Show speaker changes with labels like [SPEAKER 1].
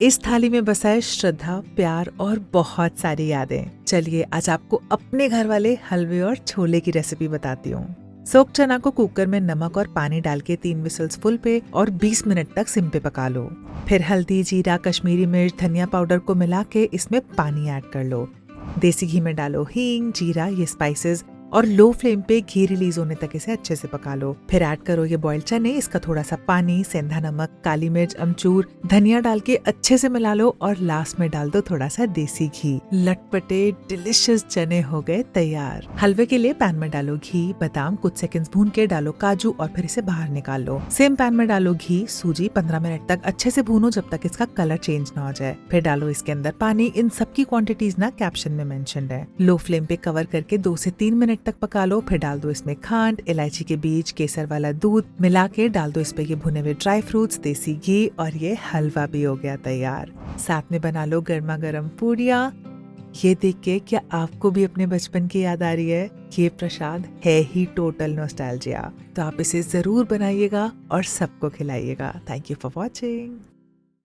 [SPEAKER 1] इस थाली में बसा है श्रद्धा, प्यार और बहुत सारी यादें। चलिए आज आपको अपने घर वाले हलवे और छोले की रेसिपी बताती हूँ। सोक चना को कुकर में नमक और पानी डाल के 3 विसल्स फुल पे और 20 मिनट तक सिम पे पका लो। फिर हल्दी, जीरा, कश्मीरी मिर्च, धनिया पाउडर को मिला के इसमें पानी ऐड कर लो। देसी घी में डालो हींग, जीरा, ये स्पाइसेस और लो फ्लेम पे घी रिलीज होने तक इसे अच्छे से पका लो। फिर ऐड करो ये बॉइल्ड चने, इसका थोड़ा सा पानी, सेंधा नमक, काली मिर्च, अमचूर, धनिया डाल के अच्छे से मिला लो और लास्ट में डाल दो थोड़ा सा देसी घी। लटपटे डिलिशियस चने हो गए तैयार। हलवे के लिए पैन में डालो घी, बादाम कुछ सेकंड्स भून के डालो काजू और फिर इसे बाहर निकाल लो। सेम पैन में डालो घी, सूजी 15 मिनट तक अच्छे से भूनो जब तक इसका कलर चेंज ना हो जाए। फिर डालो इसके अंदर पानी। इन सबकी क्वांटिटीज ना कैप्शन में मेंशन्ड है। लो फ्लेम पे कवर करके 2 से 3 मिनट तक पका लो। फिर डाल दो इसमें खांड, इलायची के बीज, केसर वाला दूध मिला के डाल दो इस पे ये भुने हुए ड्राई फ्रूट्स, देसी घी और ये हलवा भी हो गया तैयार। साथ में बना लो गर्मा गर्म पूड़ियाँ। ये देख के क्या आपको भी अपने बचपन की याद आ रही है? ये प्रसाद है ही टोटल नॉस्टैल्जिया। तो आप इसे जरूर बनाइएगा और सबको खिलाइएगा। Thank you for watching.